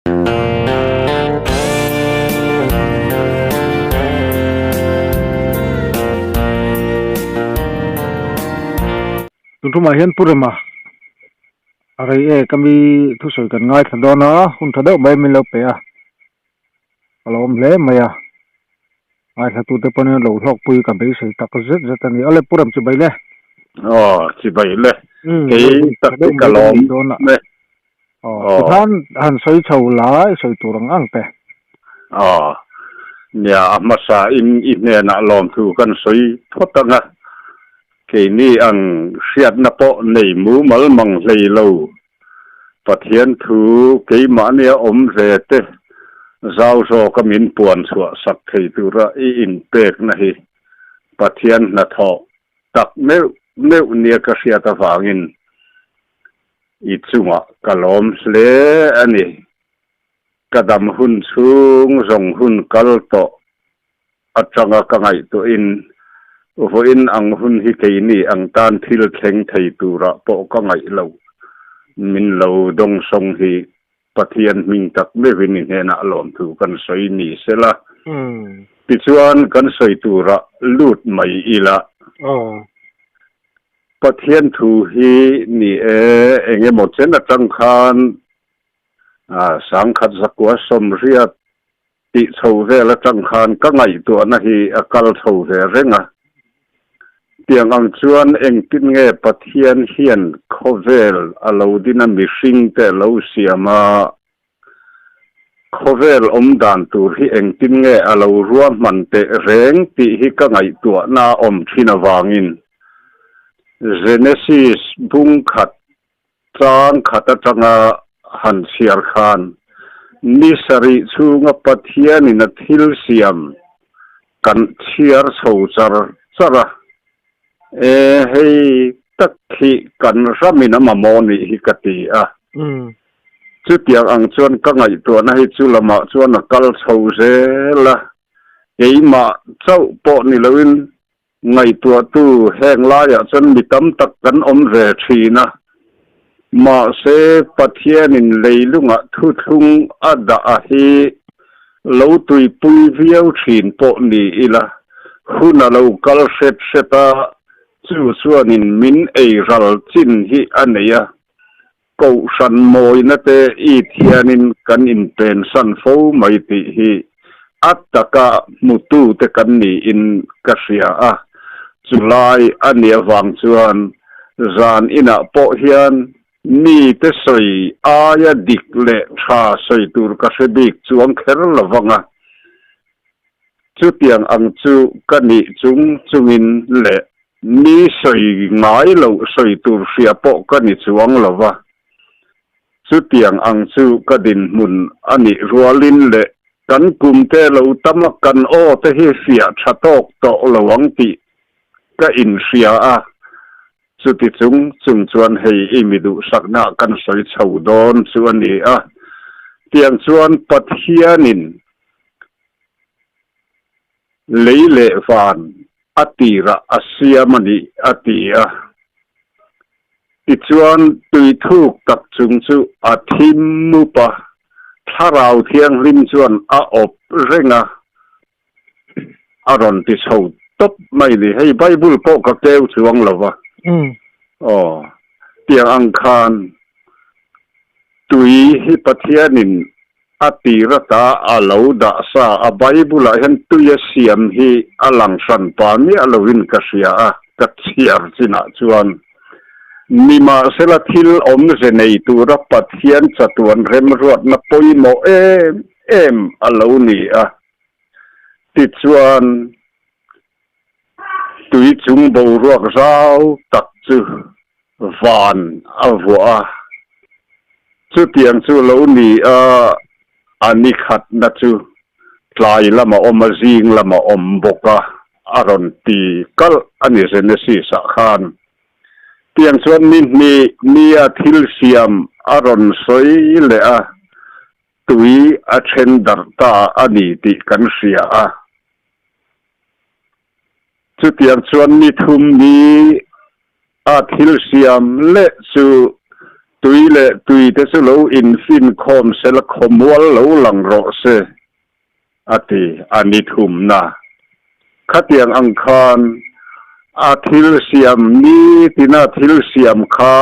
tu ma hian purama arai kami thu soi kan ngai thadona hun thado mai min lo pe a alom le maya ai thatu te pone lo hlok pui ka be sei tak zet zet ani ale puram chu bai le chi bai le ke tak kalom ne than han soi chau lai soi turang ang pe nya amasa in ne na lom thu kan soi thotanga ke ni ang siat na po nei mu mal mang lei lo pathian thu ke ma ne om re te zau zo kamin puan chua sak thei tura in pek na hi pathian na tho tak meu nia ka sia ta wangin I chunga kalom le ani kadam hun chung zong hun kal to atanga ka ngai to in voin ang hun hi ke ni ang tan thil thleng thei tura po ka ngai lo min lo dong song hi pathian ming tak me win he na lom thu kan soi ni sela pichuan kan soi tura lut mai ila pathian thu hi ni enge mo chen atang khan sang khat zakwa som ria ti chho ve la tang khan ka ngai to na hi akal chho ve renga tiang ang chuan eng tin nge pathian hian khovel alo dina mishing te lo siama khovel omdan tur hi eng tin nge alo ruam man te reng ti hi ka ngai to na om thina wangin Genesis bung khat chang khata changa han siar khan nisari chunga pathian in a thil siam kan chiar chho chara hei takhi kan ramina mamoni hi kati chu tiang ang chuan ka ngai to na hi chu lama chuan a kal chho zela eima chau po ni loin ngai tua tu heng la ya chen mitam tak kan om re thina ma se pathian in leilunga thu thung ada a hi lo tui pui viau thin po ni ila huna lo kal seta chu chuan in min ei ral chin hi aneya ko san moi na te I thianin kan in pen san fo mai ti hi attaka mutu te kan ni in kasia July ania wang chuan zan ina po hian ni te soi aya dik le tha soi tur ka sebik chuang kher lawanga chu tiang ang chu kani chungin le ni soi ngai lo soi tur sia po kani chuang lawa chu tiang ang chu kadin mun ani rualin le kan kumte lo tamak kan o te hi sia thatok to lawang ti ka in sia chu ti chung chuan hei imidu sakna kan soi chho don chu ani tiang chuan pathianin leile van atira asiamani atia ti chuan tui thuk tak chung chu athim mupa tharau thiang rim chuan a op renga aron ti chho top mai ni hei bible po ka keu chuang lawa tiang ang khan tui hi pathianin atira ta alo da sa a bible a hen tuya siam hi alang san pa mi alowin ka sia ka chiar china chuan nima sela thil om ze nei tura pathian chatuan rem ruat na poimo em alo ni ti chuan tui chung bo ruak zau tak chu van avua chu tiang chu lo ni ani khat na chu tlai lama omazing lama omboka aron ti kal ani Genesis khan tiang chuan ni a thil siam aron soi le tui a then dar ta ani ti kan sia chu tiang chuan ni thum ni a thil siam le chu ตุยเลตุยแต่สุโลอินฟินคอมเซลคอมวลโลหลังรอเซอติอานิทุมนาขัดยังอังคารอาทิลเซียมนี้ตินาทิลเซียมคา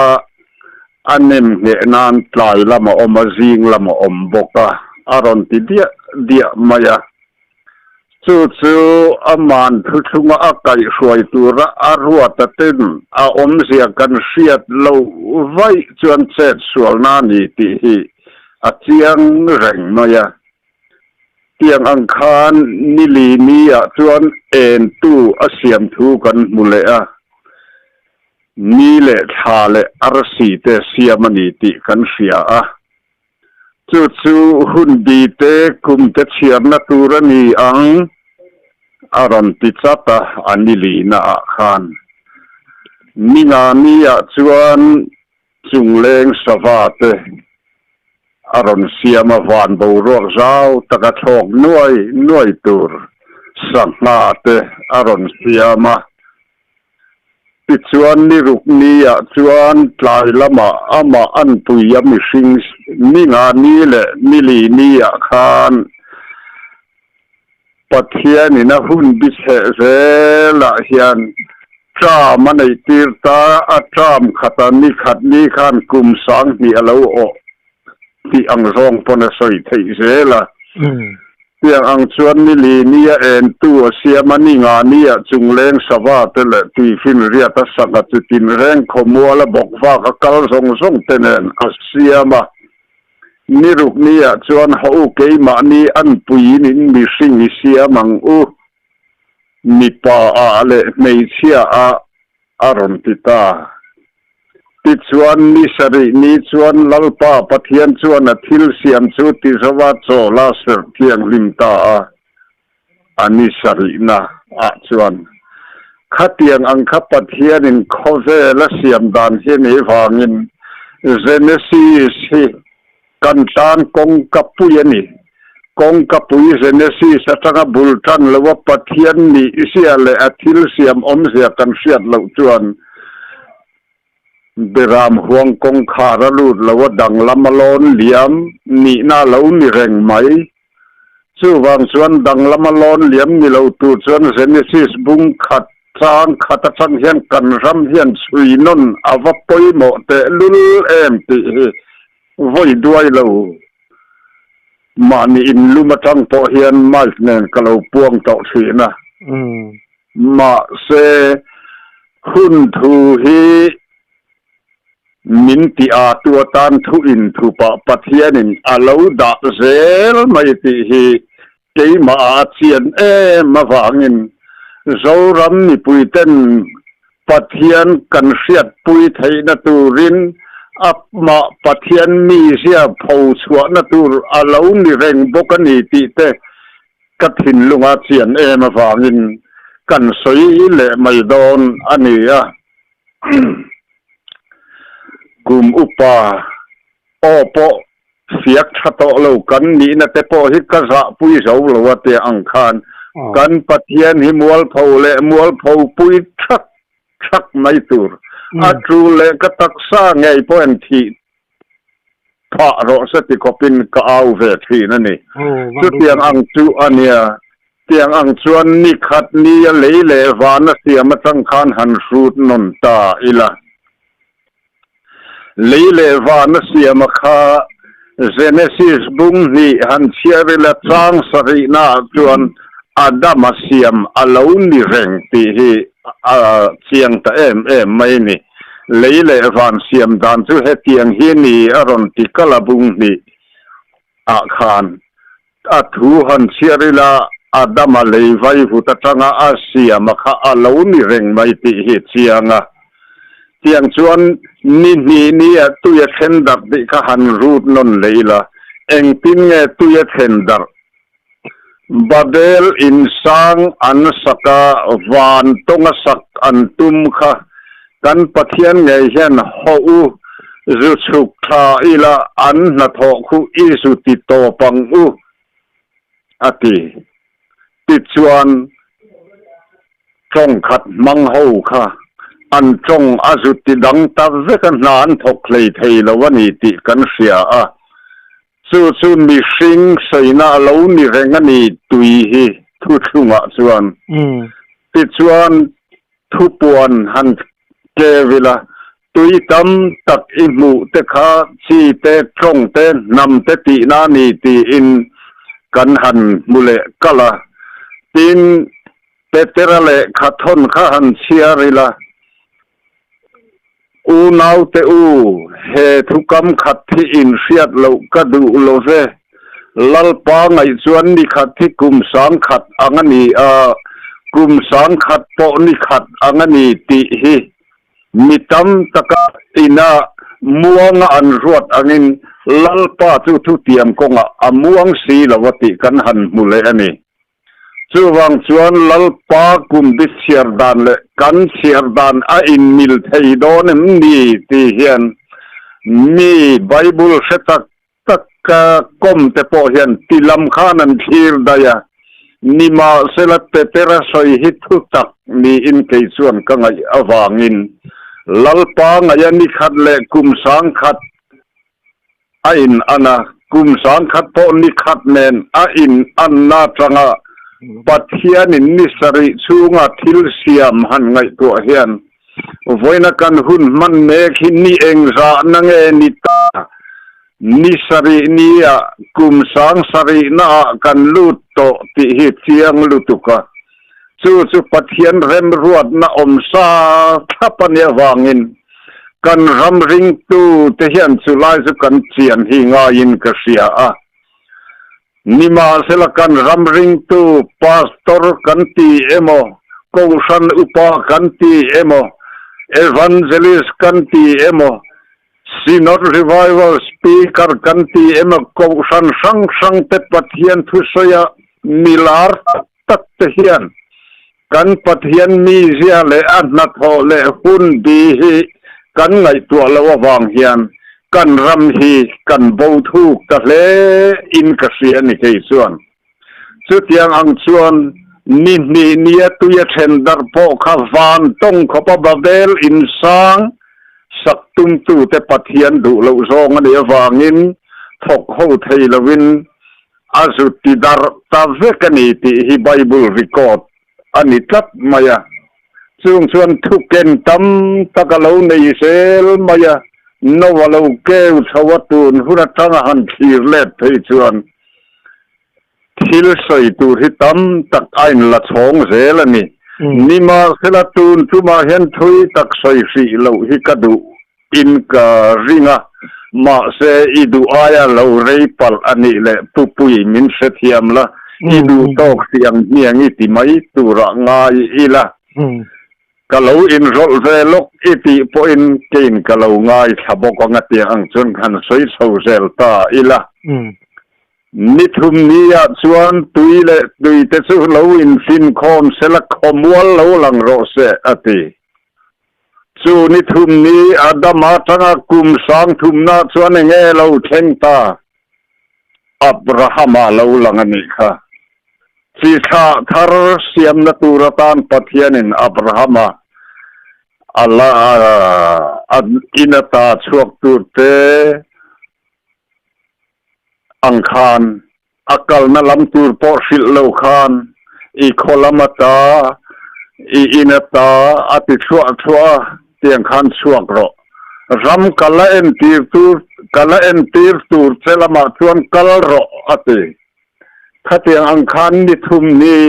อันเนมเนนานตายละมาอมจิงละมาอมบกะอารอนติเดียมายาจู่ๆอามันทุกงอาไก่สวยตัวระอารวตเต้นอาอมเสียกันเสียดเราไว้จนเสร็จส่วนนานีติฮีอาเจียงแรงมายาเตียงอังคารนิลีนีอาจวนเอ็นตู้อาเสียมทูกันมุเลอะนี่แหละทาเลอารสีเตเสียมนีติกันเสียอะจู่ๆหุ่นดีเตกุมเตเชียร์นัตูรนีอังอารันติจัตตาอันนิลีนาอาคารมินานีอาจวนจุงเลงสวาเตอารันเสียมาวานบูรวกเจ้าตะกะทอกน่วยตูรสังมาเตอารันเสียมาติจวนนิรุกนีอาจวนตายละมาอามาอันปุยมิสิงมิงานีเลนิลีนีอาคารปัทยานี่นะหุ่นบิเศษละเฮียนจ้ามันไอตีร์ตาอาจามขัดนิขัดนิขันกุมสังนี่อาลูโอที่อังรองปนสอยไทยเสละเตียงอังชวนนิลีนี่เอ็นตัวเสียมันนี่งานนี่จุงเลงสวาเตละที่ฟินเรียตสักจุตินแรงขมัวละบอกว่ากัลส่งเตเนนอาเสียมานิรุกนี่จวนเขาเกยมานี่อันปุยนี่มีสิ่งมีเสียมังมีป่าอะไรไม่เชียอารมณ์ติตาติจวนนิสรินิจวนลัลปาปะเทียนจวนทิลเสียมจุติสวัสโซลาเสเทียงลิมตาอันนิสรินะจวนขัดเตียงอังคับปะเทียนินคอเวและเสียมดานเฮียนฟางินเจเนซีสกันตานกงกับปุยนี่กงกับปุยเซเนซีสตางบุลทันแล้วว่าปะเทียนนี่เสียเลยอทิลเสียมอมเสียกันเสียดเหล่าจวนเบรามห่วงกงคาระลูดแล้วว่าดังลำมะลอนเหลี่ยมนี่น่าเหล่านี่แรงไหมชื่อวางส่วนดังลำมะลอนเหลี่ยมนี่เหล่าตูส่วนเซเนซีสบุงขัดจางขัดจังเฮียนกันรำเฮียนสุยนนอวปอยโมเตลุลเอ็มติไว้ด้วยเรามานี่อินลุมาจังพอเฮียนไม่เน่นก็เราปวงต่อสีนะมาเสหุ่นทูฮีมินติอาตัวตานทุอินทุปะปะเทียนินอาลาวดาเซลไม่ติฮีเกยมาอาเซียนมาฟังอินโซรัมนี่ปุยเต้นปะเทียนกันเสียดปุยไทยนตูรินอับมาปะเทียนมีเสียเผาสวนตูรอาลาวนี่เร่งบกนีติเตกะถินลุงอาเซียนมาฟังอินกันสวยเละไม่โดนอันนี้กุมอุปาโอปอเสียกชะโตโลกันนี่นะแต่พอฮิกะสะปุยเสาโลวะเตอังคารกันปะเทียนหิมวลเผาและมวลเผาปุยชักไม่ตูรอาจูและกะตักษาไงพออันที่พระรสติกปินกะเอาเวทีนั่นนี่จุดเตียงอังจูอันเนียเตียงอังชวนนิขัดนี่เลวานเสียมาตั้งคานหันสูดนนตาอิละเลวานเสียมาคาเจเนซิสบุงนี่หันเชียร์ละจางสรีนาจวนอาดามาเสียมอาลาวนี่เร่งตีฮีเสียงตะไม่นี่เลวานเสียมดานจุเหตียงฮีนี่อรอนติกลาบุงนี่อาคารอาทูหันเชียร์ละอาดามาเลวายหุตจังอาเสียมาคาอาลาวนี่เร่งไม่ตีฮีเสียงเตียงชวนนี่ตุยเทนดับดิกหันรูดนนเลยละเองตินเงตุยเทนดับบาเดลอินซังอันสักวานตงสักอันตุมค่ะกันปะเทียนเงเฮียนหูจุสุกทาอีละอันนัทคุอิสุติโตปังอติติดชวนจงขัดมังหูค่ะ อันจงอาจุติดังตาเวกันนานทกเลยไทยละวันนี้ติกันเสียสู้มีสิงใส่หน้าเรานี่แรงนี่ตุยฮีทุกช่วงส่วนติดส่วนทุปวนหันเกเวลาตุยตำตักอิมูเตขาชีเตตรงเตนำเตตินานีตีอินกันหันมุเลกะละตินเตเตระเลขัดทนข้าหันเชียริละอูนาวเตอูเฮทุกำขัดที่อินเสียดเรากระดูโลเซลัลปาไงส่วนนี้ขัดที่กลุ่มสังขัดอังนีกลุ่มสังขัดโปนี่ขัดอังนีติฮีมิตำตะกะอินาม่วงอันรวดอังินลัลปาทุเตียมกงม่วงสีละวติกันหันมุเลอันนี้ส่วนส่วนลัลปากุมดิเชียร์ดานเลกันเชียร์ดานอินมิลไทยโดนมีที่เห็นมีไบเบิลเสตักกมแต่พอเห็นที่ลำคานันทีร์ได้ยานิมาเสลัดเตระสอยฮิตุตักมีอินเกยส่วนกังไงอวางินลัลปาไงนิขัดเลกุมสังขัดอินอันะกุมสังขัดพอนิขัดเนนอินอันนาจังปัทยานินิสริสูงทิลเสียมหันไงตัวเฮียนวันนักันหุ่นมันเมขินนี่เองจะนังเอนิตานิสรินียกุมสังสรินากันลุตโตติหิเทียงลุตุกะสู้ปัทยานเรมรวดนาอมซาทัปเนวางินกันรำริงตูเทียนสุไลสุกันเจียนหิงายินกเสียนิมาเสลกันรำริงตูพาสตอร์กันตีเอโมกงชันอุปากันตีเอโมเอวานเจลิสกันตีเอโมซีนอตรีไวเวลสปีกร์กันตีเอโมกงชันสังเตปัทยันทุสยามิลาร์ตัตเฮียนกันปัทยันมีเสียเลอันนัทโฮเลหุ่นดีกันไงตัวละวางเฮียนกันรำฮีกันบูทูกตะเลอินกเสียนี่คือส่วนสุดยังอังส่วนนี่เนียตุยเชนดาร์โปขวานต้องขบบบเบลอินสังสักตุมตูแต่ปัทยันดูเราซองเดียววางินทกโฮเทลวินอาสุติดาร์ตาเวกนีติฮิไบเบิลรีคอร์ดอันนี้ทัดมายาส่วนทุกเกนตัมตะกะเลในเซลมายานวลาวเกวสวัตุนหุระทังหันทีร์เล็ดให้ส่วนทิลใส่ตูที่ตัมตักไอ้นละสองเซลนี่นิมาเซลตูนทุมาเห็นทุยตักใส่สีเหลาฮิกดูอินการิงะมาเซอิดูอายาเหลาเรย์ปัลอันนี้แหละปุยมินเสถียมละอิดูตอกเสียงเนียงอิติไม่ตุระงายอีละกะเลาอินโรลเซลกอิติปอินเกนกะเลาง่ายสะบกงะเตียงจนคันสวยโซเซลตาอีละนิทุมนี้ส่วนตุยเลตุยเตสุเลาอินฟินคอมเซลคอมวัลเลาหลังโรเซอติส่วนนิทุมนี้อาดามาทังกุมสังทุมนาส่วนเงเลาเทงตาอับราฮัมเลาหลังนี้ค่ะสิทาทารเสียมนตูรตานปัทยานินอับราฮัมอัลลาอินตาชวกตูเตอังคารอักลนลำตูร์ปอสิลโลคานอีโคลามตาอินตาอติชัวเตียงคันชวกโรรำกะละเอ็นตีร์ตูร์เซลมาชวนกะลโรอติถ้าเตียงอังคารนิทุมนี้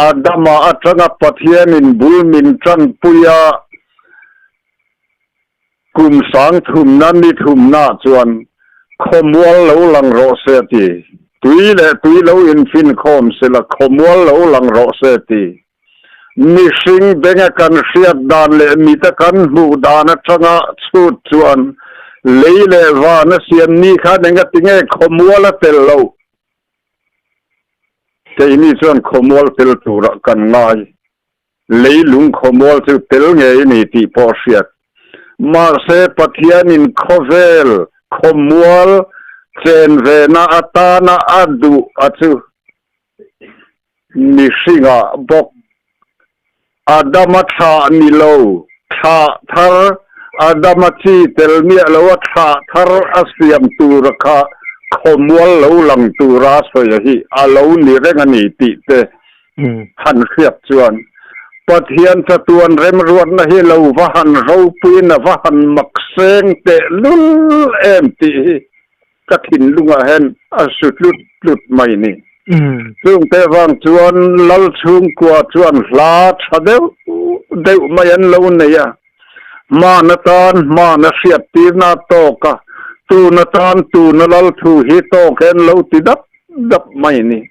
อาดามาอัตระปัทยานินบุลมินจันปุยากุมสังทุมนั้นนิทุมนาจวนขมวลเหลาหลังโรเซตีตุยเหลาอินฟินคอมเสละขมวลเหลาหลังโรเซตีมิสิงเบงกันเสียดานเลมิตะกันบูดานจังสุดจวนเลวานเสียนนี้ข้าเดงติงขมวลเตลโลแต่นี่ส่วนขมวลเตลตูระกันง่ายเลยลุงขมวลจะเตลไงนี่ที่พอเสียมาเซปัทยานินโคเวลขมวลเซนเวนาอัตานาอัดูอัตุนิสิงะบอกอาดามัชานิโล ทาทาอาดามาชีเตลเมียแล้วว่าทาทาอาเซียมตูระคาขมวลเหลาหลังตูราสยหิอาเหลานี่เรงอันนี้ติเตหันเรียบจวนปะเทียนสะตวนเรมรวนนะให้เราว่าหันเราปีนว่าหันมักเซงเตลุลเอ็มติกะถินลุงเห็นอสุดลุดไม่นี่ซึ่งแต่วางจวนลัลชุงกว่าจวนลาชะเดวไม่ยันเราเนี่ยมานาตานมานาเสียตีนาโตกะตูนาตานตูนาลัลทูฮิโตเห็นเราติดับไม่นี่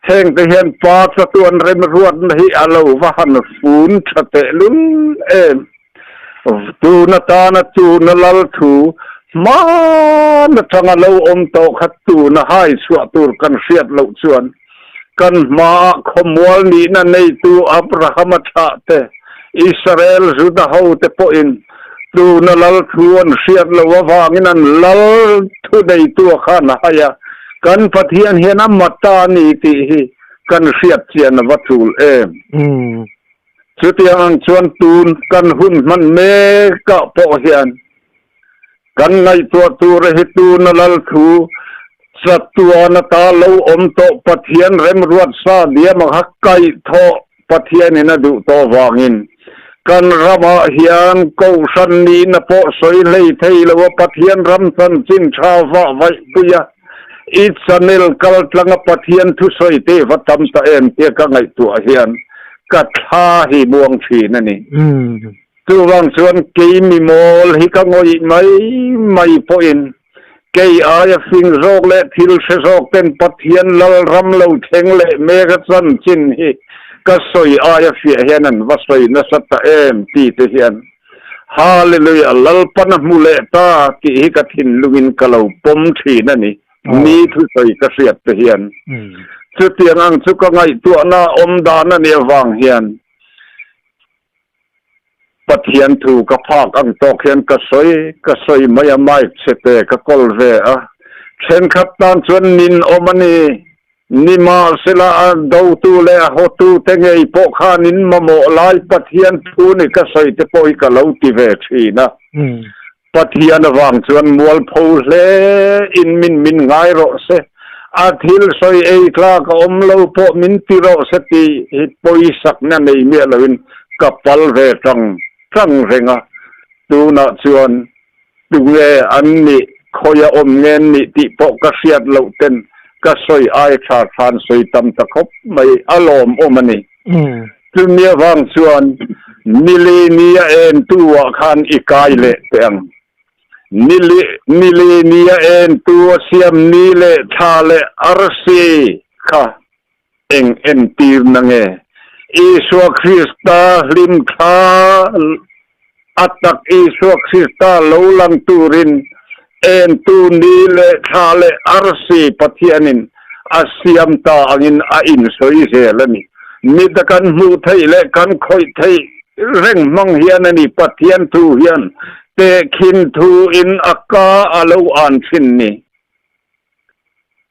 แห่งแต่เห็นปาสะตวนเรมรวนให้อาเราว่าหันฟูนชะเตลุลเอ็มตูนาตานตูนาลัลทูมานะจังเราโตขัดตูนะให้สวตูกันเสียดเราชวนกันมาขมวลนี้นะในตูอับราฮัมชาเตอิสราเอลจุดเฮาเตปอินตูนะลัลทวนเสียดเราว่างินันลัลทุได้ตัวข้านะฮะกันปะเทียนเฮนะมัตตานีติกันเสียดเจียนวัตถุเอสุดยังชวนตูนกันหุ่นมันเมกะโปเฮียนกันในตัวตูระหิตูนลัลทูสัตวานตาเลวโตปะเทียนเรมรวดซาเดียมหักไกโทปะเทียนนี่นะดูโตวางินกันรำเฮียนกูสันนีนะโปสวยเลยเทยลวปะเทียนรำสันจินชาวะไว้ปุยะอิสเนลกัลตลังปะเทียนทุสวยเตวัตมตะเอ็มเตียกังไอตัวเฮียนกัดทาหิบวงชีนั่นนี่ตัววังส่วนกีมีโมลฮิกังอยไม่พออินเกยอายฟิงโรกและทิลเชโรกเป็นปะเทียนลลรำเลวเทงและเมฆสันจินฮิก็สวยอายฟิเฮนันว่าสวยนัสตะเอ็มตีเทียนฮาเลลูยาลลปนมุเลตากิฮิกทินลุวินกะเลวปมชีนั่นนี่มีทุสวยกเสียดเทียนสุดเตียงอังสุกไงตัวนาอมดานะเนี่ยวางเฮียนปะเทียนถูกกระพากอังตอกเฮียนกระสอยไม่ไม่เสเตกะกอลเวอะเช่นขับตานชวนนินอมันนี่นิมาเสลาดาวตูเลหอตูเตงไอปกขานินมาโมลายปะเทียนทูนี่กระสอยจะปอยกะเลาติเวชีนะปะเทียนวางชวนมัวลพูเลอินมินไงโรเซอาทิลสอยเอกลากอมเลวปอมินติโรสติฮิปอยสักนั่นในเมียลวินกับปัลเวจังเรงดูนะชวนดูเงอันนี้คอยอมเงินนิติปกเสียดเหล่าเต็นก็สวยไอชาทานสวยตำตะคบไม่อารมณ์อมันนี่จึงเมียวางชวนมิเลเนียเอ็นตัวขันอีกายเละเตียงมิเลเนียเอ็นตัวเสียมนีเละชาเละอาร์ซีค่ะเอ็นตีนังเออิสวคริสตาลิมคาอัตตักอิสวคริสตาโลลังตูรินเอ็นตูนีเลชาเลอาร์ซีปะเทียนินอาเซียมตาอังินอินสวยเสลนี่มีตะกันมูไทยและกันคอยไทยเร่งมังเฮียนนี่ปะเทียนทูเฮียนเตคินทูอินอักกาอาลูอันชินนี่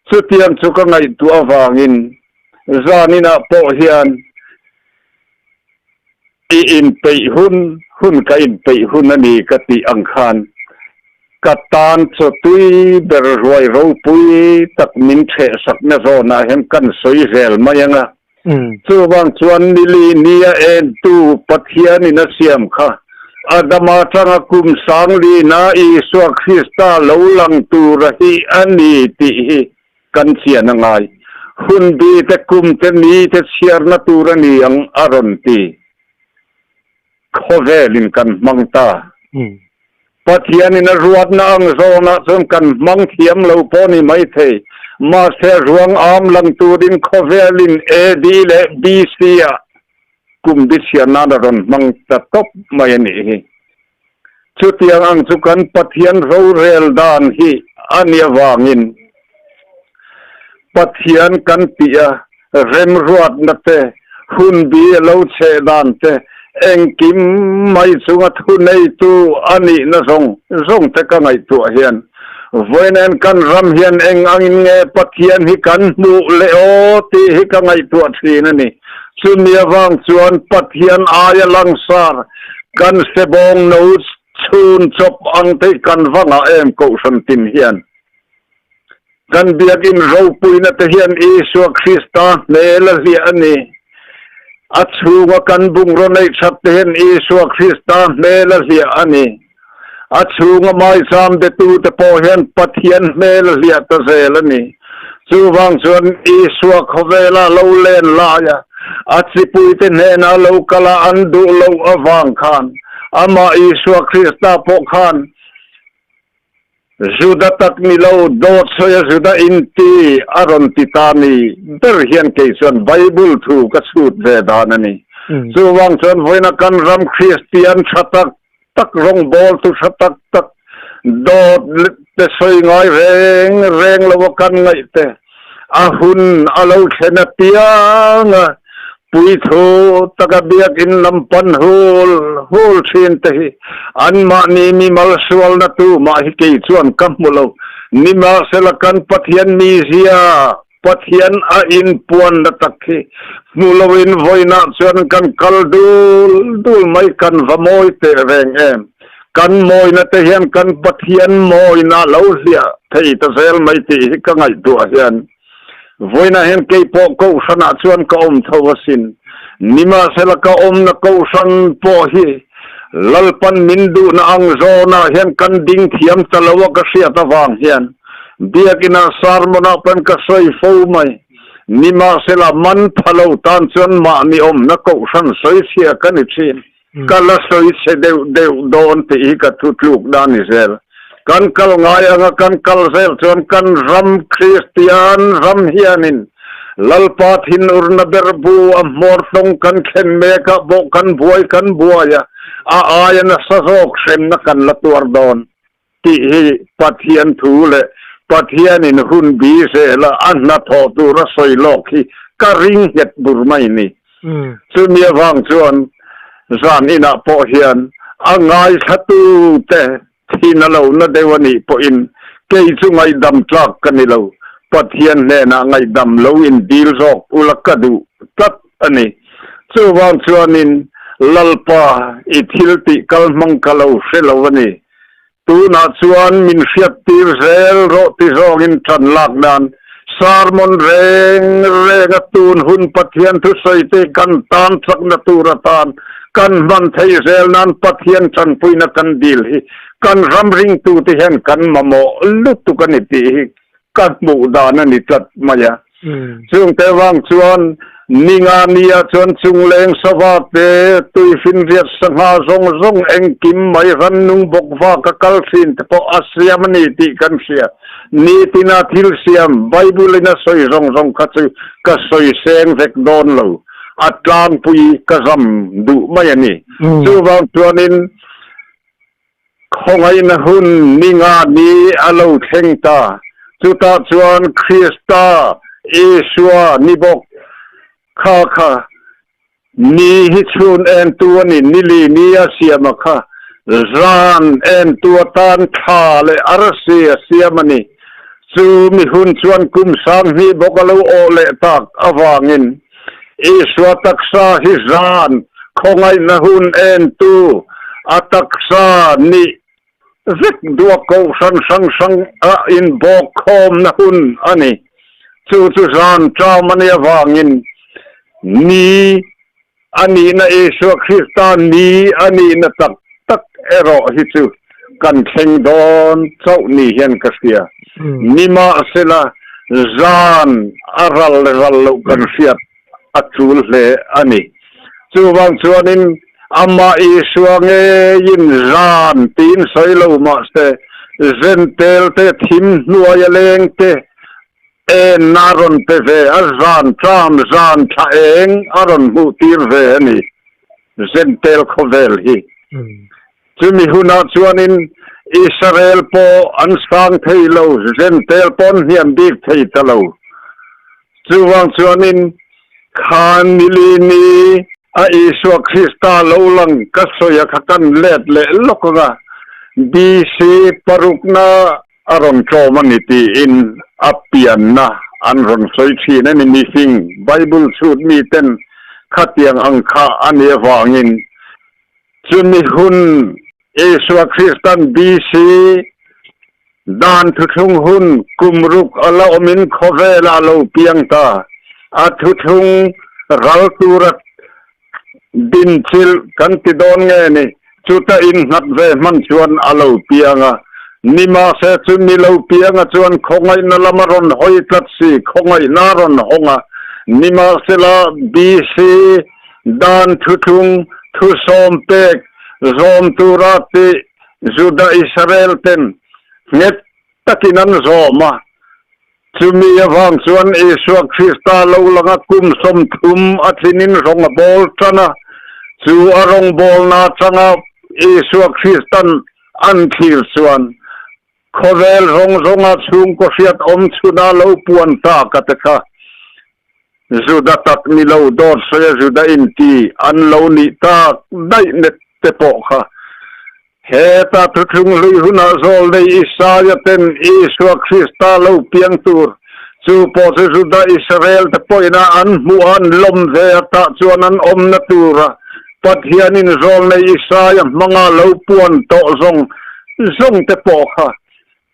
สุดเทียนสุกไงตัววางินจานินาโปเฮียนอินไปหุ่นกับอินไปหุ่นนั่นนี่กติอังคารกัตานสตุยเบรรวยรูปุยตักมินเชสักเนโรนาเห็นกันสวยเซลมายังอ่ะส่วนชวนนิลีเนียเอ็นตูปะเทียนินาเซียมค่ะอาดมาจังกุมสังลีนาอิสวคริสตาโลลังตูระฮีอันนี้ติกันเสียนังไงหุ่นบีแต่กุมแต่นี้แต่เชียร์นาตูระนียังอารมณ์ตีขอเวลินกันมังตาปะเทียนินรวดนางโซนะซึ่งกันมังเทียมเราพอนี่ไม่เทมาเสรวงอามลังตูดินขอเวลินเอดีและบีเซียกุมดิเชียนาดรนมังตะตบไม่นี่ชุดยังอังสุกันปะเทียนเราเรลดานฮีอันเยวางินปะเทียนกันเปียเรมรวดนัเตหุ่นบีเราเชดานเตเอ็งกิมไม่สุงทุนในตัวอันนี้นะส่งแต่ก็ไงตัวเฮียนเวนนกันรำเฮียนเอ็งอังเงปะเทียนฮิกันมูเลโอตีฮิกังไงตัวทีนั่นนี่สุนียวางส่วนปะเทียนอายลังสาร กันเสบงนูชูนจบอังเทกันวังเอ็มกูสันตินเฮียนกันเบียกินเราปุยนัตเฮียนอิสุคริสตาเนลเลียนีอัจฉริยะกันบุงรนัยชัดเฮียนอิสุคริสตาเนลเลียนีอัจฉริยะไม่ซ้ำเดตูตะโพเฮียนปัทเฮียนเนลเลียตะเซลนีจูวังส่วนอิสุขเวลาเราเล่นลายอัจฉิปุยเตนเฮนาเรากลาอันดูเราอวังขันอามาอิสุคริสตาพกขันJuda tak nilaw dot soya juda inti aron titani derhian kaisan Bible thu kasut vedanani so wang son voina kan ram Christian chatak tak rong bol tu chatak tak dot te soy ngai reng lawakan ngai te ahun alaw khena piang puitho tagabiak in lampan hol chin te an ma ni mi mal swal na tu ma hi ke chuan kamulo ni ma selakan pathian mi zia pathian a in puan na takhi mulawin voina chuan kan kaldul mai kan vamoi te reng em kan moi na te hian kan pathian moi na lo zia thei ta zel mai ti ka ngai tu hian voina hen ke po ko sana chuan ka thawasin nima selaka na ko san po hi lalpan mindu na ang zona hen kan ding thiam talawa ka sia tawang hian biakina sarmona pen ka soi fo mai nima sela man phalo tan chuan ma ni na ko san soi sia kan chin kala soi se de don ti ka tutluk dan isel kan kal ngai anga kan kal sel chuan kan ram Christian ram hianin lalpat hin urna berbu amortong kan khen meka bo kan buaya ayan sasok sem na kan latuar don ti pathian thule pathian in hun bi se la anna tho tu ra soi lokhi karing het burmai ni chumi wang chuan zan ina po hian angai thatu te thinalo na dewani po in kei chungai dam tlak kanilo pathian ne na ngai dam lo in dil zok ulakadu tat ani chuwang chuanin lalpa ithilti kalmang kalo selawani tu na chuan min fiat tir zel ro ti zong in than lak dan sarmon reng atun hun pathian thu soite kan tan sak na turatan kan man thei zel nan pathian chan puina kan dil hi kan ramring tu ti hen kan mamo lutu kan ti kan mu dana ni tat maya chung te wang chuan ninga nia chuan chungleng sawate tuifin riat sanga zong eng kim mai ran nung bokwa ka kalsin te po asyam ni ti kan sia ni tina thil siam Bible na soi zong ka chu ka soi seng vek don lo atlang pui ka ram du mai ani chu wang chuanin khongai na hun ninga ni alo thengta chuta chuan Krista Iswa nibok kha ni hi chun en tuani nili nia siama kha ran en tuatan tha le arsia siamani chu mi hun chuan kum sang hi bokalo ole tak awangin Iswa taksa hi ran khongai na hun en tu ataksa ni zik dua ko sang a in bok khom na hun ani chu ran cha mani awangin ni ani na Iswa Kristan ni ani na tak ero hi chu kan theng don chau ni hian ka sia nima sela zan aral lo kan sia achul le ani chu wang chuanin amma Iswa nge yin zan tin soilo ma ste zentel te thim nuaya leng te naron te ve azan tram zan thaeng aron mu tir ve ani zentel khovel hi chumi huna chuanin Israel po an sang thailo zentel pon hiam dik thei talo chuwang chuanin khan milini a Iswa Krista lo lang kasoya khakan let le lokonga BC parukna aron chomaniti in apian na anron soi china ni missing Bible shoot mi ten khatiang angkha ani wangin จุมีหุ่นเอสวคริสตันบีซีดานทุทุงหุ่นกุมรุกอลาอมินโคเวลาโลเปียงตาอาทุทุงรัลตูรัตดินชิลกันติดอนเงนี่จุตาอินนัดเวมันชวนอลาเปียงนิมาเสจุมีโลเปียงชวนคงไงนลามารอนหอยตัดสีคงไงนารอนหงนิมาเสลาบีซีดานทุทุงทุสอมเปกซอมตูราติจุดาอิสราเอลเต็นเน็ตตะกินันโซมาจุมีวังส่วนเอสวคริสตาโลลังกุมสมทุมอัตินินรองบอลชนะจูอารองบอลนาจังเอสวคริสตันอันทิลส่วนโคเวลรองชุงก็เสียดอมชุนาโลปวนตากะตะคะจูดาตักมิโลดอดเสียจูดาอินตีอันโลนิตาได้เน็ตเตปอค่ะเฮตาทุทุงลุยหุนาโซลในอิสราเอลเป็นอิสวคริสตาโลเปียงตูร์จูปอสจูดาอิสราเอลตะปอยนาอันมูอันลมเวตาจวนันอมนตูระปัทยานินโซลในอิสราเอลมังอาโลปวนโตซงเตปอค่ะ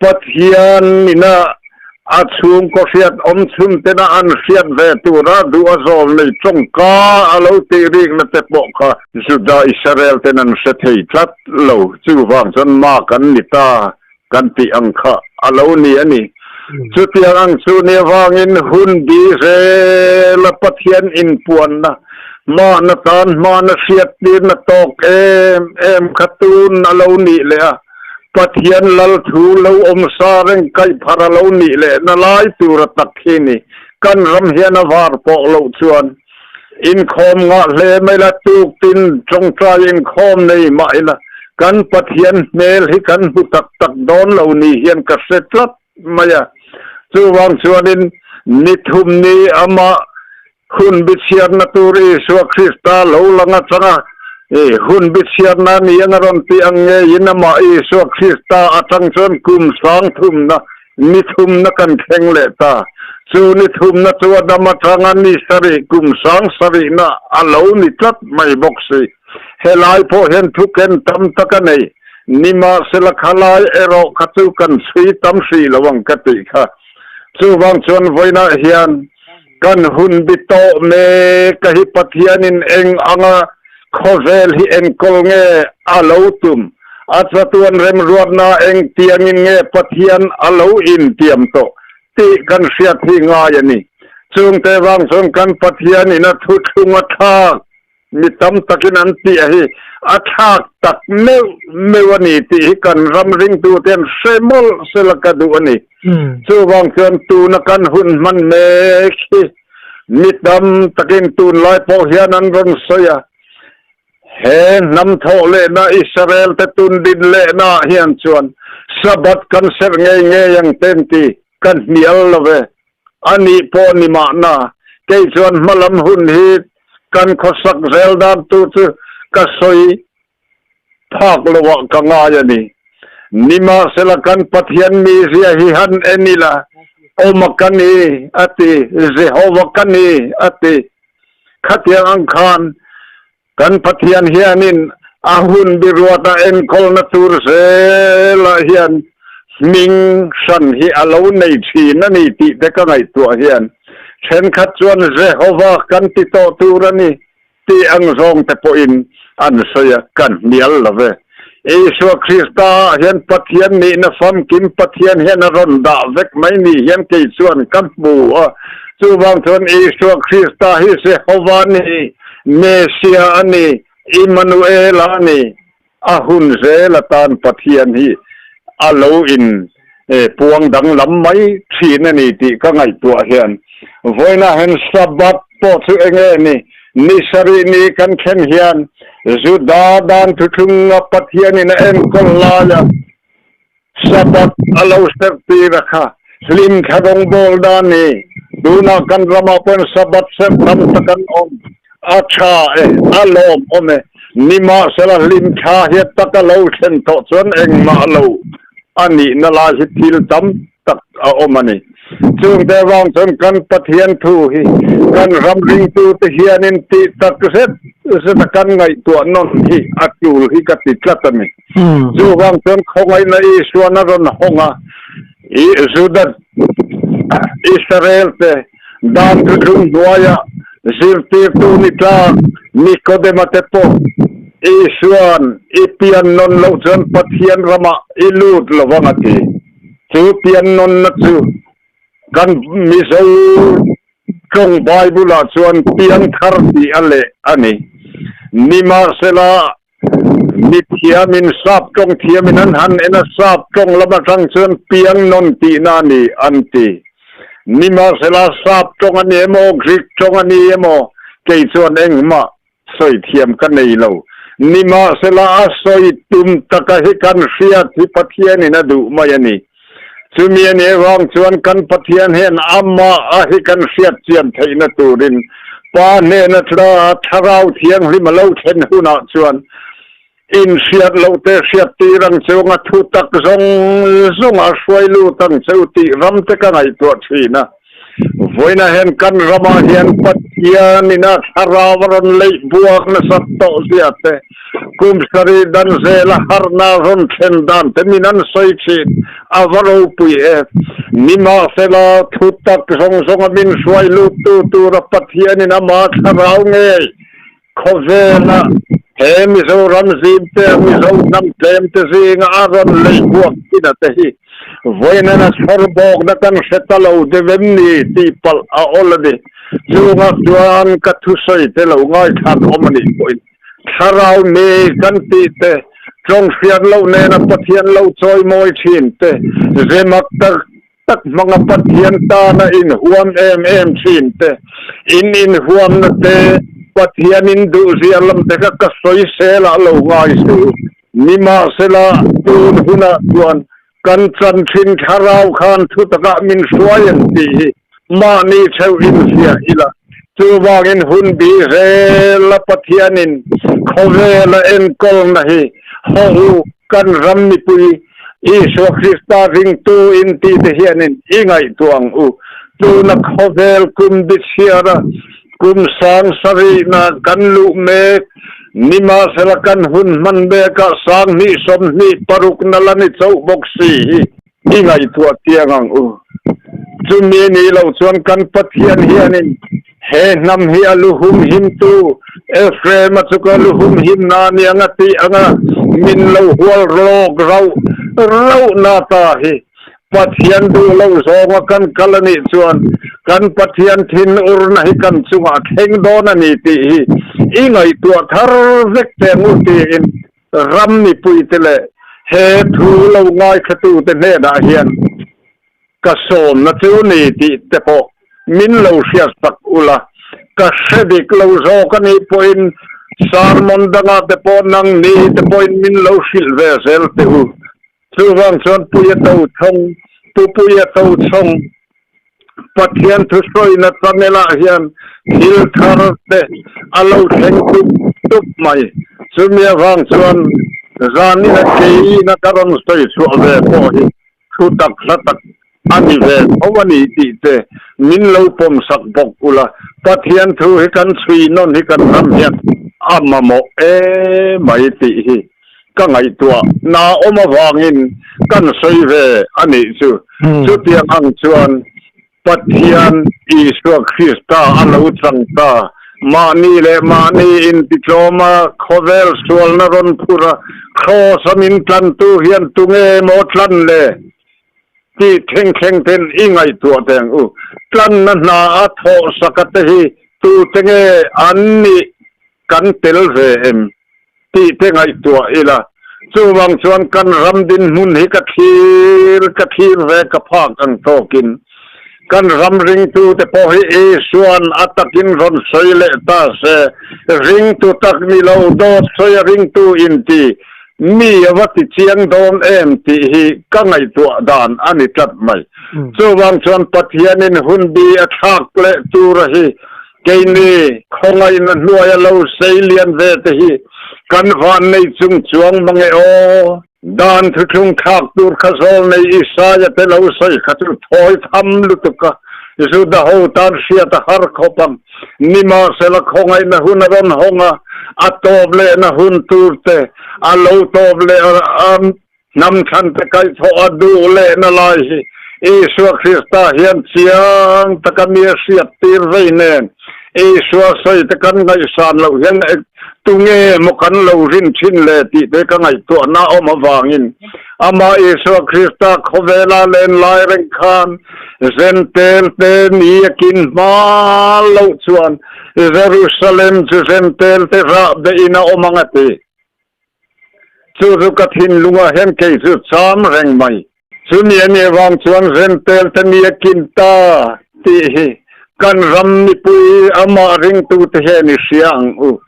ปัทยานินาอาชุงก็เสียดอมชุมเตนาอันเสียดเวตูระดูอาโซลในจงกาอาโลตีริกนเตปอค่ะจูดาอิสราเอลเตนันเสถียรัดโลจูวังจนมากันนิตากันติอังคะอาโลนี่อันนี้จุดยังสุเนวังอินหุ่นดีเซลปัทยันอินปวนนะมาณตานมาณเสียดดินตอกเอ็มขตูนอาโลนี่เลยปัทยันลัลทูเลวอมซาเรงไกพาราโลนี่เลยนลายตูรตักทีนี่กันรำเฮียนวาร์ปอกโลชวนอินคอมงะเลไม่ละตูกินจงใจอินคอมในไม่ละกันปัทยันเมลให้กันหุตักดอนเหล่านี้เฮียนกษตรมายาจูวังชวนินนิทุมนีอามาหุ่นบิเชียนตูรีสวคริสตาโลลังจังหุ่นบิเชียนนานี่ยังรอนตีอังเงยินมาสวคริสตาอัตังชนกุมสังทุมนะนิทุมนักันเข่งเลตาจูนิทุมนะตัวดำจังนิสริกุมสังสรินะอาโลนิตัดไม่บอกสิเฮลายพอเห็นทุกเห็นตำตะกันเนนิมาสละขลายเอโรขจุกันสีตำสีระวังกติค่ะจูวังชนไว้นะเฮียนกันหุ่นบิโตเมกะฮิปัทยานินเองอังโคเวลฮิเอ็นกลเงอาโลตุมอาจตวนเรมรวดนาเองเตียงินเงปัทยันอาโลอินเตียมโตติกันเสียที่งายนี่จึงแต่วังชนกันปัทยานินะทุทุงอัฐามิตำตะกินันติฮิอัฐาตักเมวนีติกันรำริงตูเตียนเซมอลเซลกะดูนี่จูวังชนตูนกันหุ่นมันเมคิมิตำตะกินตูนลอยพอเฮียนันรนเสียเห็นนำโทเลนะอิสราเอลแต่ตุนดินเลนะเฮียนชวนสะบัดกันเสงเงยยังเต็มที่กันเหนียวละเวอันนี้พอนิมานะเกยชวนมาลำหุ่นฮีกันขสักเซลดามตูตกสอยภาคละวะกังายนี่นิมาเสลกันปัทยันมีเสียหิหันเอนิละโอมักันนีอติเจโฮวะกันนีอติขัดยังอังคารกันปัทยันเฮียนินอาหุนบิรวตาเอ็นคอลนตูร์เซลเฮียนมิงสันฮิอาโลในชีนันนี่ติเด็กไงตัวเฮียนเช่นขัดชวนเจโฮวะกันติโตตูรนี่ตีอังซองแต่ปอินอันเสียกันเนียลละเวเอสวคริสตาเห็นปัทยันนี่นะฟังกินปัทยันเห็นรอนดาเวกไม่นี่เห็นเกยชวนกันบูจูบางทนเอสวคริสตาฮิเซฮวานีเมเซียอันนี้อิมมานูเอลานีอาหุนเซลตานปัทยันฮีอาโลอินปวงดังลำไม่ชีนนี่ติก็ไงตัวเห็นไว้นะเห็นสบัดปอดเองนี่นิสรินีกันเข็นเฮียนจุดาดานทุทุงปัทยันนี่เอ็นกลายาสบัดอาโลสตีระค่ะลิมขดงโบลดานีดูนักันรำมาเป็นสบัดเสพทำตะกันอมอาชาอาโลมอมนิมาเสลลิมชาเฮตตะกะโลเชนโตจนเองมาโลอันนี้นลาหิทิลตัมตักอมนี่ ซึ่งแต่วางจนกันปะเทียนทูหิกันรำริงตูตะเฮียนินติตักเสร็จสตะกันไงตัวนนหิอัดอยู่หิกติกลัตมิจู่วางจนเขาไงในอิสวนรนหงะอิสุดัดอิสราเอลเตดานดุงดวายะซิลตีตูนิตานิโคเดมาเตโปอิสวนอิปิอันนนโลจนปะเทียนรมะอิลูดลวังติจูปิอันนนนัจูกันมิโซจงไบเบิลส่วนเปียนคาร์ดีอะไรอันนี้นิมาเซลานิเทียมินซับจงเทียมินันหันเอ็นซับจงละบังส่วนเปียงนนตีนานีอันตีนิมาเซลาซับจงอันนี้โมกริกจงอันนี้โมเกี่ยส่วนเองมาสอยเทียมกันในเรานิมาเซลาสอยตุมตะกะฮิกันเสียที่ปะเทียนี่นะดูมายันนี่สุมีเนวางชวนกันปะเทียนเห็นอัมมาอาฮิกันเสียเจียนไทยนะตูรินปาเนนตราทราวเทียงริมาเลาเชนหุนาชวนอินเสียดเลาเตเสียตีรังเซวงะทุตักซงอาสวยลูตังเซวตีรำเตกันไอตัวชีนะวันนั้นเห็นกันรำมาเห็นปะเทียนนี่นะทราวรันเลยบวกนะสัตโตเสียเตกุมสรีดันเซลหารนารันเชนดันเตมินันสอยชีดอาวรูปุยนิมาเซลาทุตักซงบินสวยลูตูรปะเทียนนี่นะมาทราวเงยขเวนะเฮมิโซรันซีมเตมิโซนัมเตมเตซิงอารันเลยบวกที่นั่นเตฮีวันนั้นสรบอกนักันเสตลาวเดวิมนีตีปัลอาอลดีจูงาจวนกัทุสัยเตลาวง่ายขันอมนิปุยทาราวเมกันตีเตจงเสียนลาวเนนะปะเทียนลาวจอยมอยชินเตเจมักตักมังปะเทียนตานะอินหวมเอ็มชินเตอินหวมนะเตปะเทียนินดูเสียลำเตกะสอยเซลาลาวง่ายสูนิมาเซลาตูนหุนะจวนกันจันชินทาราวคานทุตกะมินสวยนตีมานีเชวอินเสียอิละจูวากินหุนบีเรลปะเทียนินเขาเวลเอ็นกอลนะฮีฮูกันรำนิปุยอิสวคริสตาริงตูอินตีเทียนินอิงไอตวงตูนักเขาเวลกุมดิเชียระกุมสางสรีนากันลุเมกนิมาเสลกันหุนมันเบกะสางนิสมนิปรุกนลนิเจ้าบกสีอิงไอตัวเตียงังจุมีนี่เราชวนกันปะเทียนเฮียนินเฮนำเฮียลุหุมหิมตูเอฟเรมัสุกลุหุมหิมนานีอังติอังมินเราหัวโลกเรานาตาฮีปะเทียนดูเราสองกันกัลนิชวนกันปะเทียนทินอุรนหิกันสุงะเข่งโดนนิติฮีอิงไอตัวทารเวกเตมุติอินรำนิปุยเตเลเฮทูเราง่ายขตูเตเนดาเฮียนกะโซนนะจูนิติเตโปมินเราเสียสักอุละกะเสดิกเราโซกันนิปุอินสารมนดังเตโปนังนีเตโปอินมินเราสิลเวเซลเตหูชูวังชวนปุยเตาทงปุยเตาทงปะเทียนทุสอยนะตะเมลาเฮียนฮิลทาร์เตอลาวเทงตุกไม่สุเมียวังชวนจานินะเกยีนะการันสอยสวเวโปหิทุตักสัตักอันนี้เวทเอาวันนี้ตีเตมินเราปมสักบกอุละปะเทียนทูให้กันสวีนนให้กันรำเฮียนอามาโมไม่ตีฮีก็ไงตัวนาอมวางินกันสวยเวอันนี้สุดที่อังชวนปะเทียนอิสวคริสตาอันอุจังตามานี่เลมานี่อินติโลมาโคเวลสวลนรนพุระโคสมินตันตูเฮียนตุเงโมทันเลที่เข่งเทนอิงไอตัวแตงกันนั้นนาโทสกัตฮีตูเตงอันนี้กันเตลเวเอ็มที่เตงไอตัวอีละจูวังชวนกันรำดินมุนหิกะทีเวกะพากันโตกินกันรำริงตูแต่พอให้ส่วนอัตกินรอนสอยเลตาเสริงตูตักมีเราโดดสอยริงตูอินตีมีวัติเชียงโดนตีฮีก็ไงตัวดานอันนี้จัดไม่จูวังชวนปะเทียนินหุนบีอักากเลตูระฮีเกนี่คงไงนั่นนัวเราเซเลียนเวทฮีกันวันในจุงจวงบังเอโอ Dan tutung takdur kasol na isaya te lau say katu toy tham lutuka isu daho tar siya ta harkopam nima sela khongay na hunaron honga atoble na hunturte alo toble nam chante kay to adule na lahi Isu Krista hian chiang takamia siya tirveinen Isu say takan ngay san lau hian tunge mokan lau rin chin le ti te ka ngay to na o mawangin ama Isu Krista khovela len lai reng khan zentel te niyakin ma lau chuan Jerusalem chu zentel te ra de ina o mangati chu kathin lunga hen ke chu cham reng mai chu ni wang chuan zentel te niyakin ta ti kan ram ni pui ama ring tu te he ni siang u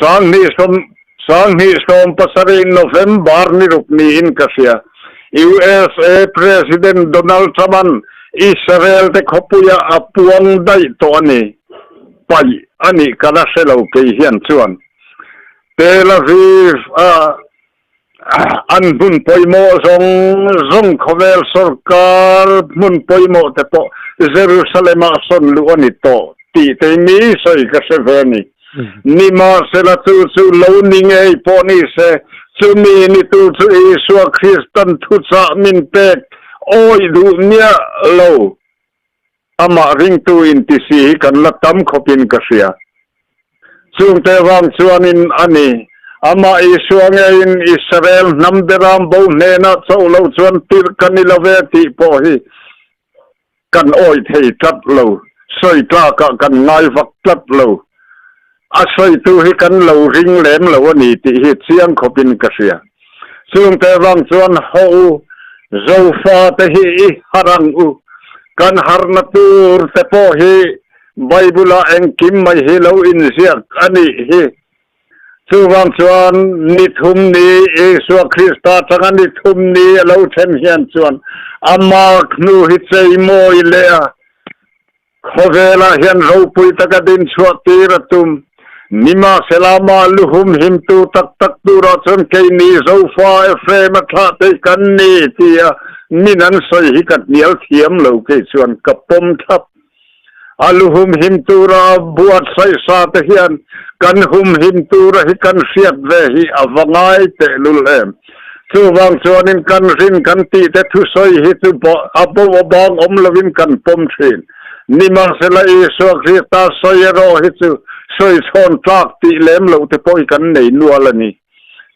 sang ni som pasari November ni rukni in kasia USA President Donald Trump Israel te khopuya apuang dai to ani pai ani kana selo ke hian chuan Tel Aviv an bun poimo zong khovel sarkar mun poimo te po Jerusalem son lu ani to ti te mi soi ka seveni ni ma sela tu lo ninge po ni se chu mi ni tu Isu Kristan thu cha min pek oi du nia lo ama ring tu in ti si kan la tam khopin ka sia chung te wang chuanin ani ama Isu in Israel namderam bo nena cholo chuan tir kanilave ti po hi kan oi thei tat lo soi ta ka kan ngai vak tat lo asoi tu hi kan lo ring lem lo ani ti hi chiang khopin ka sia chung te wang chuan ho zofa te hi harang u kan harna tur te po hi Bible engkim mai hi lo in siak ani hi chuwang chuan ni thum ni Isu Krista changa ni thum ni lo them hian chuan ama khnu hi chei moi le a khovela hian ro pui takadin chuati ratum nima selama luhum him tu tak tu ra chon ke ni zofa frame tha te kan ni tia minan soi hi kat nial thiam lo ke chuan kapom thap aluhum him tu ra buat sai sa te hian kan hum him tu ra hi kan siat ve hi awangai te lulem chuwang chuanin kan rin kan ti te thu soi hi tu bo abo bang om lovin kan pom thin nima sela Isu Krista soi ro hi chu soi chon tlak ti lem lo te poi kan nei nualani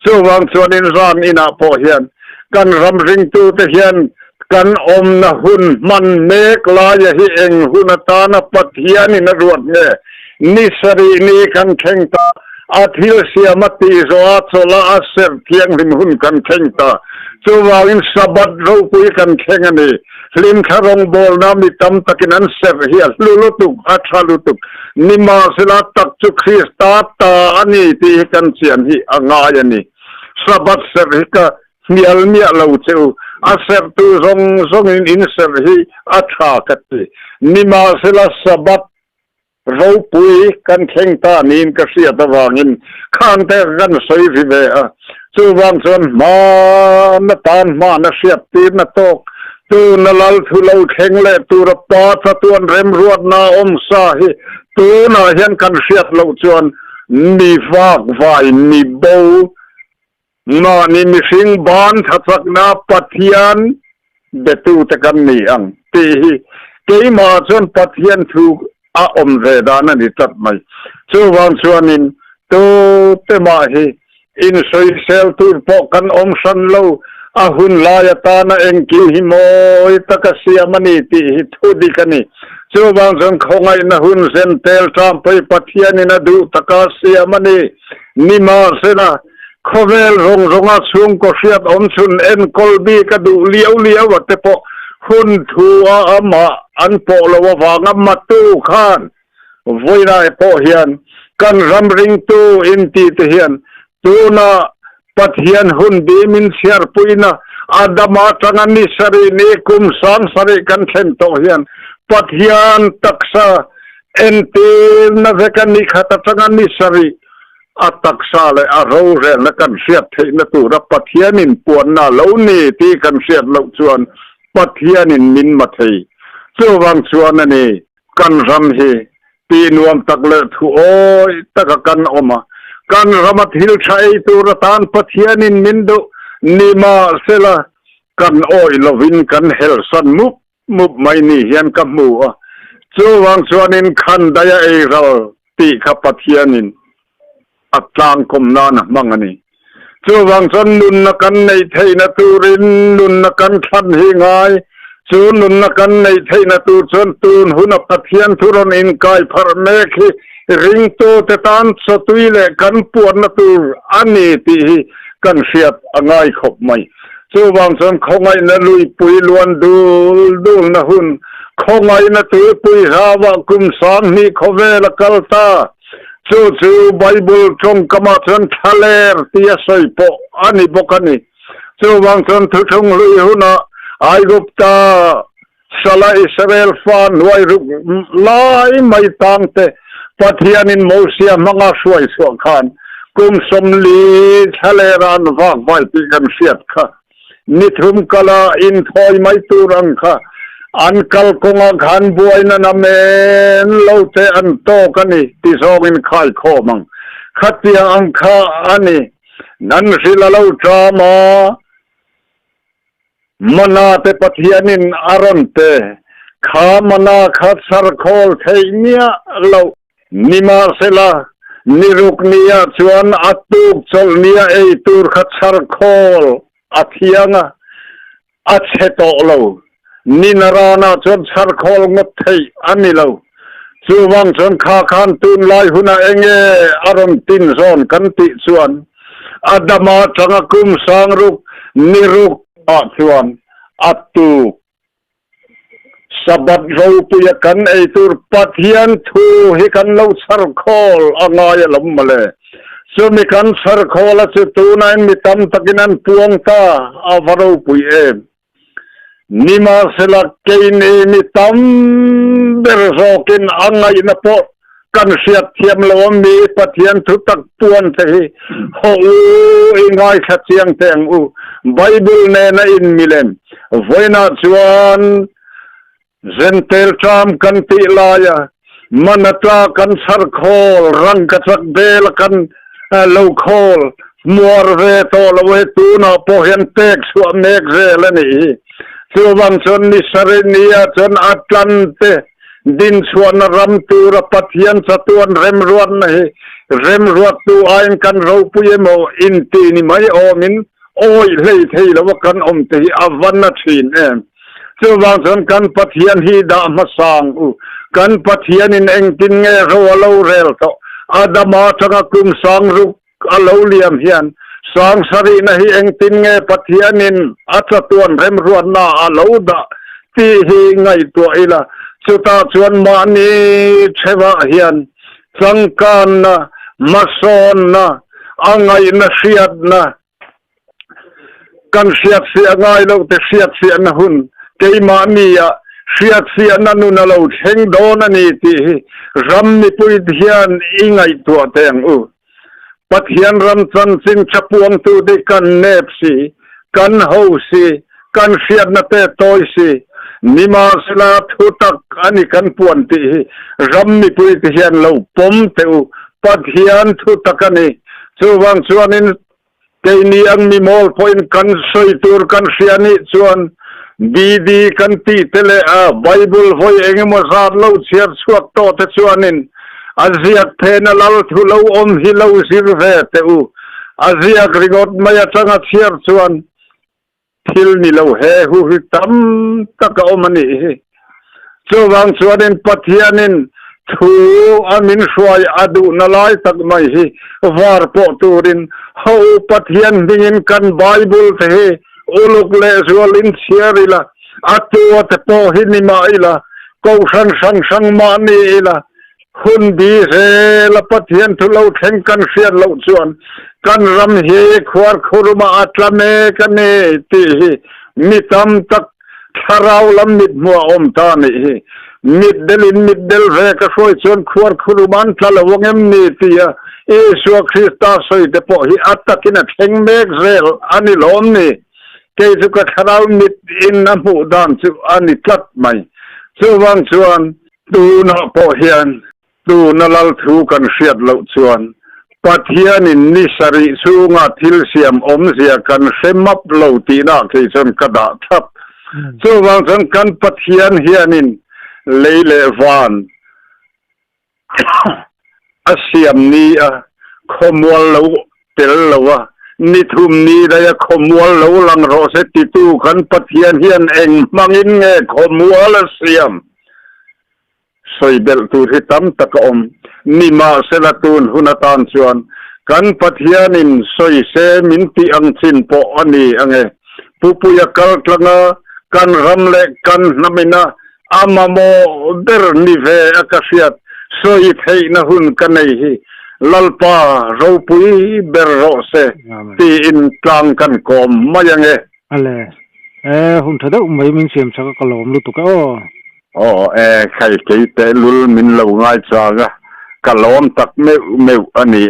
chuwang chuanin ran ina po hian kan ram ring tu te hian kan om na hun man mek la ya hi eng hunatana pathian in ruat ne ni sari ni kan thengta athil siamati zo achola aser thiang lim hun kan thengta chuwangin sabat ro pui kan thengani lim kharong bol na mi tam takin an ser hi lulutuk athalutuk nima sila tak chu Krista ta ani ti kan chian hi anga yani sabat ser hi ka mial lo cheu aser tu zong in ser hi atha kati nima sila sabat ro pui kan thengta nin ka sia tawangin khan te gan soi vi ve a chuwang chon ma na tan ma na sia ti na tok tu na lal thu lo theng le tu ra pa cha tuan rem ruat na om sa hi tu na hian kan sia lo chuan ni vak vai ni bo na ni mi sing ban thatak na pathian de tu te kan ni ang ti hi ke ma chon pathian thu a om ve dana ni tat mai chuwang chuanin tu te ma hi in soi sel tu po kan om san lo a hun la ya ta na engki hi moi takasia mani ti hi thudi kani chuwang jong khongai na hun sen tel tram pai pathian ina du takasia mani nima sena khovel ronga chung ko siat om chun en kolbi ka du liau te po hun thu ama an po lo wanga matu khan voina po hian kan ram ring tu in ti te hian tu na pathian hun di min siar puina adama tangani sari ne kum san sari kan then to hian pathian taksa ente na vekani khata tangani sari อัตักษาเลยอาเราเรนกันเสียดเทนตูรับปะเทียนินปวนน่ะเหล่านี้ที่กันเสียดเหล่าส่วนปะเทียนินมินมาเทเจ้าวังส่วนนี่กันรำเฮปีนวมตักเลทุโอ้ยตักกันออกมากันรำมาทิลชัยตูรตานปะเทียนินมินดุนิมาเสละกันโอ้ยลวินกันเฮลสันมุบไม่นี่เฮียนกับมูเจ้าวังส่วนนินคันได้เอเราตีขับปะเทียนินอัตลางคมนานะมังอันนี้เจ้าวังสันนุนนักันในไทยนตูรินนุนนักันทันหิงายจูนุนนักันในไทยนตูจนตูนหุนปะเทียนทุรนินกายพระเมฆริงโตเตตานสตุยเลกันปวนนตูอันนี้ตีกันเสียดง่ายขบไม่เจ้าวังสันเขาไงนะลุยปุยล้วนดูนะหุนเขาไงนะตือปุยหาวะกุมสางนี่เขาเวลกัลตาจูไบเบิลจงกมาทันทะเลที่ใส่ปออันนี้บอกอันนี้จูวังทันทุกงลุยหุนะไอกุปตาสลายอิสราเอลฟานไว้รุกลายไม่ต่างแต่ปะเทียนินโมเสียมังอาช่วยสวงขานกุมสมลีทะเลรานวางไว้ปีกันเสียดค่ะนิทุมกลาอินทอยไม่ตูรังค่ะอันกัลกงอาขันบวยนันเมนเลาเตอันโตกันนี่ที่สองอินขายข้อมังขัดเตียงอังคาอันนี้นั่นสิละเลาจามามนาเตปะเทียนินอารอนเตขามนาขัดสารโคลเทเนียเลานิมาเสลานิรุกเนียชวนอัตุกจลเนียเอตูร์ขัดสารโคลอัเทียงอัดเชโตเลานินรานาจนสารโคลงดไทยอันนี้เลาจูวังจนขาคานตุนลายหุนาเองอารมตินซอนกันติชวนอาดามาจังกุมสังรุกนิรุกอาชวนอัตุสบัดเราปุยกันไอตุรปัทยันทูให้กันเลาสารโคลอ่างายลำมาเลยส่วนมีกันสารโคลจะตูนันมีตั้มตะกินันปวงตาอาวเราปุยนิมาสลักเกนมิตัมเบรโซกินอังไงนะพอกันเสียเทียมลวมีปะเทียนทุตักปวนเทโฮอิงไงขัดเสียงแตงไบเบิลเนนอินมิเลนไว้นาจวนเซนเตลชามกันติลายมันตรากันสารโคลรังกัจักเดลกันโลโคลมัวเรโตลเวตูนาพอเห็นเตกสวมเนกเรลนี่จูวังชนนิสเรเนียจนอัตลันเตดินชวนรำตูรปัทยันสตวนเรมรวนนี่เรมรวดตูไอกันเราปุยโมอินตีนี่ไม่อมินโอ้ยเลยทีแล้วว่ากันอมตีอวันนัชินจูวังชนกันปัทยันฮีดามาสังกันปัทยันอินเองตินเงรวเลาเรลโตอาดามาจังกุมสังรุกอเลาเลียมเฮียนสังสรีนะฮีเองตินเงปัทยันินอัตตวนเรมรวนนาอเลาดาตีฮีไงตัวอีละสุตาชวนมานีเชวะเฮียนสังกันนะมาซอนนะอังไงนะเสียดนะกันเสียดเสียง่ายเราแต่เสียดเสียนะหุ่นเกยมานีอะเสียดเสียนันุนเราเชงโดนนี่ตีรำนี่ปุยเทียนอีไงตัวแตงปะเทียนรำสันสินชะปวงตูดิกันเนบสีกันเฮาสีกันเสียดนะเตโตยสีนิมาสลาทุตักอันนี้กันปวนตีรำนี่ปุยเทียนเราปมเตวปะเทียนทุตักนี่จูวังชวนินเกนียงมีมอลพอยกันสอยตูรกันเสียนี่ชวนดีกันตีเตเลไบเบิลพอยเองมาซาดเราเสียสวกโตเตชวนินอาเซียเทนลลทุลอมฮิลาสิรเวเตอาเซียกริกอดมาจังเสียชวนทิลนิลเฮหูฮิตัมตะกอมันนี่จูวังชวนินปัทยานินทูอามินสวยอดูนลายตักไม่ฮีวาร์ปอตูรินเฮาปัทยันดินกันไบเบิลเทโอลุกเลสวลินเชียริละอัตัวเตโปหินิมาอิละกอสังมานีอิละหุ่นดีเฮละปัทยันทุเลาแข่งกันเสียเลาชวนกันรำเฮควาร์คุรุมาอัตลเมกันเนตีมิตัมตักทาราวลำมิดมัวอมตานี มิดเดลินมิดเดลเวกช่วยชวนควรคุรุมันทะละวงเอ็มนี่ตีเอซูคริสต์สอยเดปอฮิอัตตะกินะเทงเมกเซลอันนี้ล้อมนี่เกจุกะคาราวมิดอินนะผู้ดานจุอันนี้ตัดไหมส่วนชวนตูนะปอเฮียนตูนะลัลทูกันเสียดเหล่าชวนปัทเฮียนินนิสริสูงาทิลเสียมอมเสียกันเซมับเหล่าตีนาเกจนกระดาทับส่วนชวนกันปัทเฮียนเฮียนินเลวานอาเซียมนี้ขมวลเหลาเตลเหลาวนิทุมนี้ได้ขมวลเหลาลังรอเสติตูกันปะเทียนเฮียนเองมังอินเงขมวลเสียมสอยเบลตูที่ตั้มตะกอมนิมาเซลตูนหุนตานชวนกันปะเทียนินสอยเซมินติอังชินปออันนี้อังเงปุปุยกัลกลงกันรำเล็กกันนามินาอามาโมเดอร์นิเวอากาเซียตสอยไทยนะหุนกันไอฮีลัลปาเราปุยเบรโรเซตีอินกลางกันกอมมายังไงอะไรหุ่นทะเดาไม่มีเสียมสักกะลมลุตุกใครเกยเตลุลมินเหลาง่ายจากะกะลอมตักเมวอันนี้